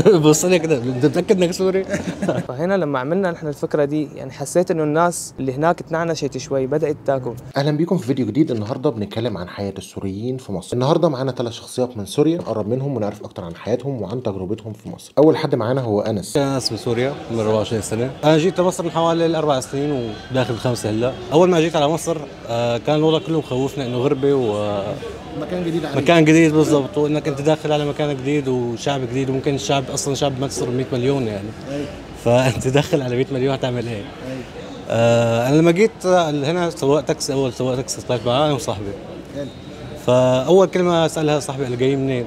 بص لي كده، انت متاكد انك سوري؟ فهنا لما عملنا نحن الفكره دي يعني حسيت انه الناس اللي هناك اتنعنشت شوي، بدات تاكل. اهلا بيكم في فيديو جديد. النهارده بنتكلم عن حياه السوريين في مصر. النهارده معانا 3 شخصيات من سوريا، نقرب منهم ونعرف اكتر عن حياتهم وعن تجربتهم في مصر. اول حد معانا هو انس. انا من سوريا من 24 سنه. انا جيت لمصر من حوالي 4 سنين وداخل 5 هلا. اول ما جيت على مصر كان الوضع كله مخوفنا انه غربه مكان جديد عليك. مكان جديد بالضبط، وانك انت داخل على مكان جديد وشعب جديد، وممكن الشعب اصلا شعب مكسر 100 مليون يعني. فانت داخل على 100 مليون هتعمل ايه؟ انا لما جيت هنا سواق تاكسي، اول سواق تاكسي طلعت معاه انا وصاحبي. فاول كلمه سالها صاحبي قال جاي منين؟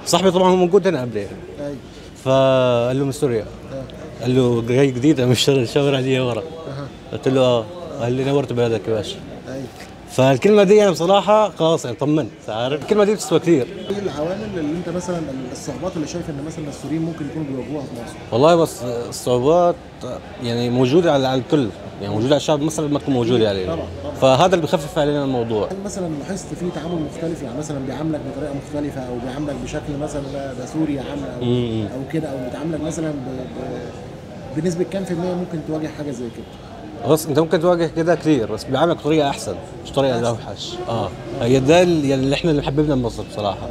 صاحبي طبعا هو موجود هنا قبلي يعني. فقال له من سوريا. قال له جاي جديد، انا مش شاور علي ورا. قلت له قال لي نورت بلدك يا باشا. فالكلمه دي يعني بصراحه خلاص يعني طمنت، عارف الكلمه دي بتسوى كثير. ايه العوامل اللي انت مثلا الصعوبات اللي شايف ان مثلا السوريين ممكن يكونوا بيواجهوها في مصر؟ والله بس الصعوبات يعني موجوده على الكل، يعني موجوده على الشعب المصري ما تكون موجوده عليه. طبعا. فهذا اللي بيخفف علينا الموضوع. هل مثلا لاحظت في تعامل مختلف، يعني مثلا بيعاملك بطريقه مختلفه او بيعاملك بشكل مثلا ده سوري يا عم او كده، او بيتعاملك مثلا بنسبه كام في المية ممكن تواجه حاجه زي كده؟ بص انت ممكن تواجه كده كثير، بس بيعاملك بطريقه احسن مش طريقه اوحش. هي ده اللي احنا اللي محببنا بمصر بصراحه.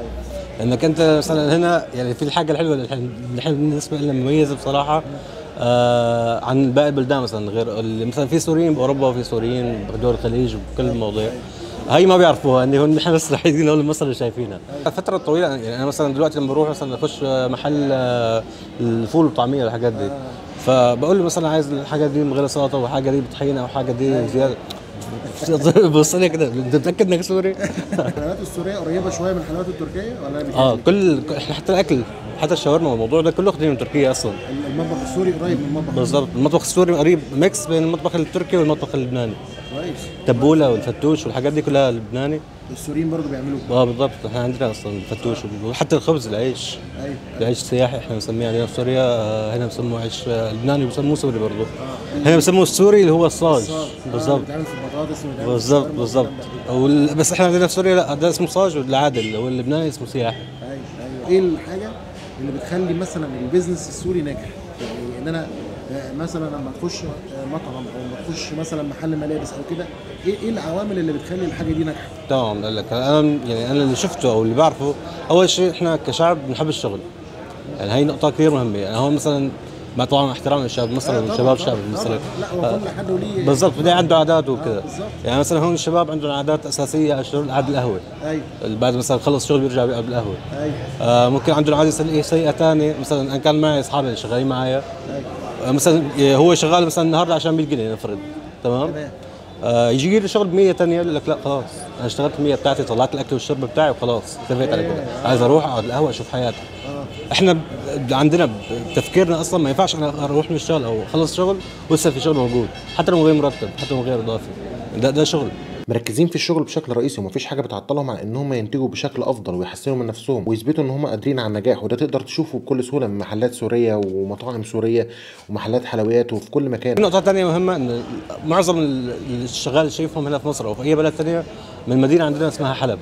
انك انت مثلا هنا يعني في الحاجه الحلوه اللي احنا بالنسبه لنا مميزه بصراحه عن باقي البلدان، مثلا غير مثلا في سوريين باوروبا وفي سوريين بدول الخليج وكل المواضيع هي ما بيعرفوها، ان هون نحن بس الوحيدين هون بمصر اللي شايفينها. فتره طويله يعني انا مثلا دلوقتي لما بروح مثلا اخش محل الفول والطعميه والحاجات دي، فبقول له مثلا عايز الحاجه دي من غير سلطه وحاجه دي بطحينه وحاجه دي زياده. بص لي كده، انت متاكد انك سوري؟ الحلويات السوريه قريبه شويه من الحلويات التركيه ولا احنا حتى الاكل حتى الشاورما والموضوع ده كله واخدينه من تركيا اصلا. المطبخ السوري قريب من المطبخ بالضبط. المطبخ السوري قريب ميكس بين المطبخ التركي والمطبخ اللبناني. كويس. التبوله والفتوش والحاجات دي كلها لبناني. السوريين برضه بيعملوا بالضبط. احنا عندنا اصلا الفتوش وحتى الخبز، العيش. ايوه. العيش السياحي احنا بنسميه عندنا في سوريا. هنا بسموه عيش لبناني وبسموه سوري برضه. هنا بسموه السوري اللي هو الصاج. بالضبط. بيتعمل في البطاطس بالضبط. بس احنا عندنا في سوريا لا، ده اسمه صاج والعادل واللبناني اسمه سياحي. ايوه. ايه الحاجه اللي بتخلي مثلا البيزنس السوري ناجح؟ يعني ان انا مثلا لما تخش مطعم او لما تخش مثلا محل ملابس او كده، ايه العوامل اللي بتخلي الحاجه دي ناجحه؟ تمام. قال لك انا اللي شفته او اللي بعرفه، اول شيء احنا كشعب بنحب الشغل، يعني هي نقطه كثير مهمه. يعني هون مثلا مع طبعا احترام للشباب المصري والشباب الشعب المصري. لا وكل حد وليه بالضبط، ليه عنده عادات وكذا. يعني مثلا هون الشباب عندهم عادات اساسيه، الشغل قعد القهوه. ايوه. بعد مثلا خلص شغل بيرجع بيقعد بالقهوه. ايوه. ممكن عندهم عاده سيئه ثانيه، مثلا انا كان معي اصحابي اللي شغالين معايا. مثلا هو شغال مثلا النهارده عشان 100 جنيه نفرض. تمام. يجي لي شغل ب 100 ثانيه يقول لك لا خلاص انا اشتغلت 100 بتاعتي، طلعت الاكل والشرب بتاعي وخلاص اكتفيت على كده، عايز اروح اقعد القهوه اشوف حياتي. احنا عندنا بتفكيرنا اصلا ما ينفعش انا اروح من الشغل او اخلص شغل ولسه في شغل موجود، حتى لو من غير مرتب، حتى من غير اضافي. ده شغل. مركزين في الشغل بشكل رئيسي ومفيش حاجه بتعطلهم عن ان هم ينتجوا بشكل افضل ويحسنوا من نفسهم ويثبتوا ان هم قادرين على النجاح. وده تقدر تشوفه بكل سهوله من محلات سوريه ومطاعم سوريه ومحلات حلويات وفي كل مكان. نقطه ثانيه مهمه ان معظم الشغال اللي شايفهم هنا في مصر او في اي بلد ثانيه من مدينه عندنا اسمها حلب.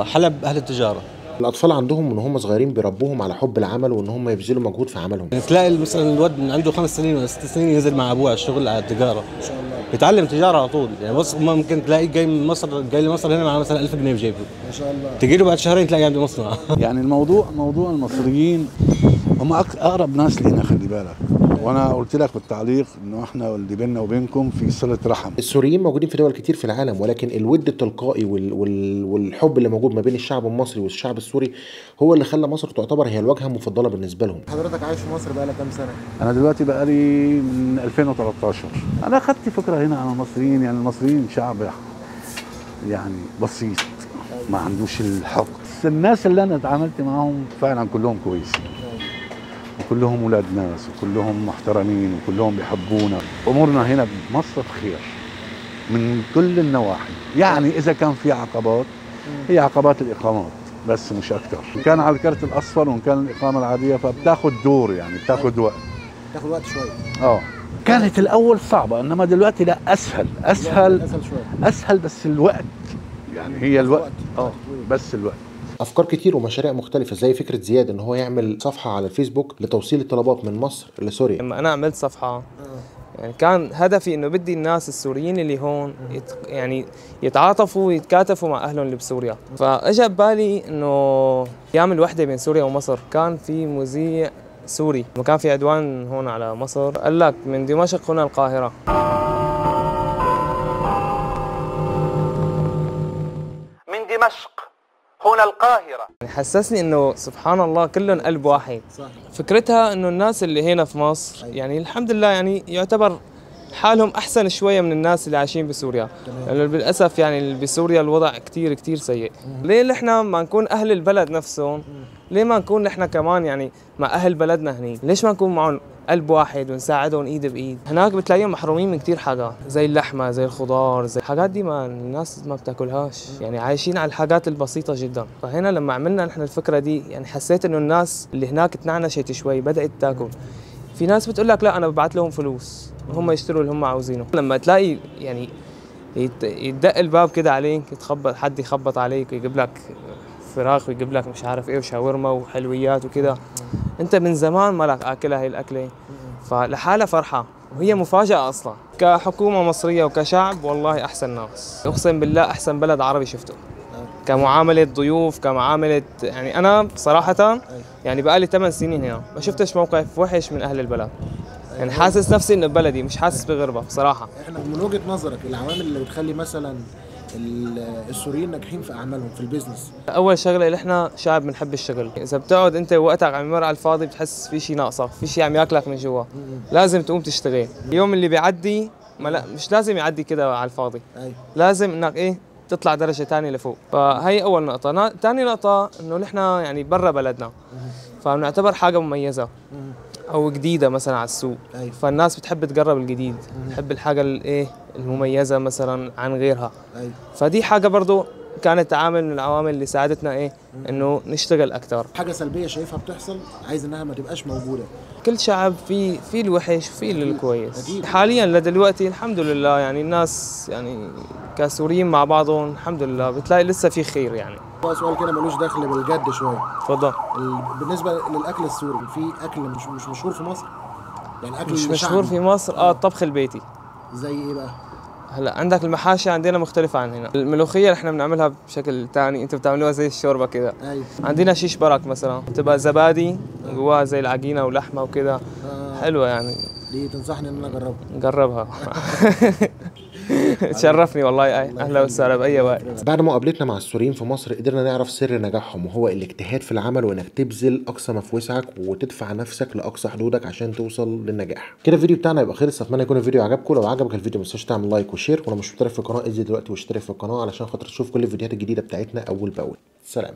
حلب اهل التجاره. الاطفال عندهم من هم صغيرين بيربوهم على حب العمل وان هم يبذلوا مجهود في عملهم. يعني تلاقي مثلا الولد من عنده 5 سنين ولا 6 سنين ينزل مع ابوه على الشغل على التجاره. ما شاء الله. بيتعلم تجاره على طول. يعني بص ممكن تلاقي جاي من مصر، جاي لمصر هنا مع مثلا 1000 جنيه بجيبه. ما شاء الله. تجي له بعد شهرين تلاقي عنده مصنع. يعني موضوع المصريين هم اقرب ناس لنا، خلي بالك. وانا قلت لك بالتعليق انه احنا اللي بيننا وبينكم في صله رحم. السوريين موجودين في دول كتير في العالم، ولكن الود التلقائي والحب اللي موجود ما بين الشعب المصري والشعب السوري هو اللي خلى مصر تعتبر هي الواجهه المفضله بالنسبه لهم. حضرتك عايش في مصر بقالك كام سنه؟ انا دلوقتي بقالي من 2013. انا اخذت فكره هنا عن المصريين. يعني المصريين شعب يعني بسيط، ما عندوش الحقد. الناس اللي انا اتعاملت معهم فعلا كلهم كويسين، وكلهم ولاد ناس، وكلهم محترمين، وكلهم بيحبونا. امورنا هنا بمصر بخير من كل النواحي. يعني اذا كان في عقبات هي عقبات الاقامات بس مش اكثر. ان كان على الكرت الاصفر وان كان الاقامه العاديه فبتاخذ دور، يعني بتاخذ وقت. بتاخذ وقت شويه. كانت الاول صعبه، انما دلوقتي لا، اسهل شويه. اسهل بس الوقت، يعني هي الوقت. بس الوقت. افكار كتير ومشاريع مختلفه، زي فكره زياد ان هو يعمل صفحه على الفيسبوك لتوصيل الطلبات من مصر لسوريا. لما انا عملت صفحه يعني كان هدفي انه بدي الناس السوريين اللي هون يعني يتعاطفوا ويتكاتفوا مع اهلهم اللي بسوريا. فاجى ببالي انه ايام الوحده بين سوريا ومصر كان في مذيع سوري لما كان في عدوان هون على مصر، قال لك من دمشق هنا القاهره. من دمشق هنا القاهرة. يعني حسسني انه سبحان الله كلهم قلب واحد. صح. فكرتها انه الناس اللي هنا في مصر يعني الحمد لله يعني يعتبر حالهم احسن شويه من الناس اللي عايشين بسوريا، لانه للاسف يعني بسوريا الوضع كثير كثير سيء. ليه نحن ما نكون اهل البلد نفسهم؟ ليه ما نكون نحن كمان يعني مع اهل بلدنا هني؟ ليش ما نكون معهم قلب واحد ونساعدهم ايد بايد؟ هناك بتلاقيهم محرومين من كثير حاجات، زي اللحمه، زي الخضار، زي الحاجات دي ما الناس ما بتاكلهاش، يعني عايشين على الحاجات البسيطه جدا. فهنا لما عملنا نحن الفكره دي يعني حسيت انه الناس اللي هناك تنعنشت شوي، بدات تاكل. في ناس بتقول لك لا انا ببعث لهم فلوس هم يشتروا اللي هم عاوزينه. لما تلاقي يعني يدق الباب كده عليك، يتخبط حد يخبط عليك ويجيب لك فراخ ويجيب لك مش عارف ايه وشاورما وحلويات وكده، انت من زمان مالك اكلها هي الاكله، فلحالها فرحه وهي مفاجاه اصلا. كحكومه مصريه وكشعب والله احسن ناس، اقسم بالله احسن بلد عربي شفته كمعامله ضيوف، كمعامله يعني انا صراحه يعني بقالي 8 سنين هنا ما شفتش موقف وحش من اهل البلد، يعني حاسس نفسي انه ببلدي مش حاسس بغربه بصراحه. احنا من وجهه نظرك العوامل اللي بتخلي مثلا السوريين ناجحين في اعمالهم في البيزنس؟ اول شغله احنا شعب بنحب الشغل، اذا بتقعد انت وقتك عم يمر على الفاضي بتحس في شيء ناقصك، في شيء عم ياكلك من جوا، لازم تقوم تشتغل. اليوم اللي بيعدي ما لا مش لازم يعدي كده على الفاضي، لازم انك ايه تطلع درجه ثانيه لفوق. فهي اول نقطه. ثاني نقطه انه نحن يعني برا بلدنا، فبنعتبر حاجه مميزه او جديده مثلا على السوق. فالناس بتحب تجرب الجديد، بتحب الحاجه الايه المميزه مثلا عن غيرها. فدي حاجه برضو كانت عامل من العوامل اللي ساعدتنا ايه انه نشتغل اكثر. حاجه سلبيه شايفها بتحصل عايز انها ما تبقاش موجوده؟ كل شعب في الوحش وفي الكويس. حاليا لدلوقتي الحمد لله يعني الناس يعني كسوريين مع بعضهم الحمد لله بتلاقي لسه في خير. يعني سؤال كده ملوش دخل بالجد شويه. اتفضل. بالنسبه للاكل السوري، في اكل مش مشهور في مصر؟ يعني اكل مش مشهور في مصر؟ الطبخ البيتي. زي ايه بقى؟ هلا عندك المحاشي عندنا مختلفة عن هنا. الملوخية احنا بنعملها بشكل ثاني، انتوا بتعملوها زي الشوربة كده. ايوه. عندنا شيش برك مثلا بتبقى زبادي جواها زي العجينة ولحمة وكده. حلوة يعني. دي تنصحني ان انا اجربها؟ جربها. تشرفني والله. اهلا وسهلا باي وقت. بعد مقابلتنا مع السوريين في مصر قدرنا نعرف سر نجاحهم، وهو الاجتهاد في العمل وانك تبذل اقصى ما في وسعك وتدفع نفسك لاقصى حدودك عشان توصل للنجاح. كده الفيديو بتاعنا يبقى خلص. اتمنى يكون الفيديو عجبكم. لو عجبك الفيديو ما تنساش تعمل لايك وشير، ولو مش مشترك في القناه انزل دلوقتي واشترك في القناه علشان خاطر تشوف كل الفيديوهات الجديده بتاعتنا اول باول. سلام.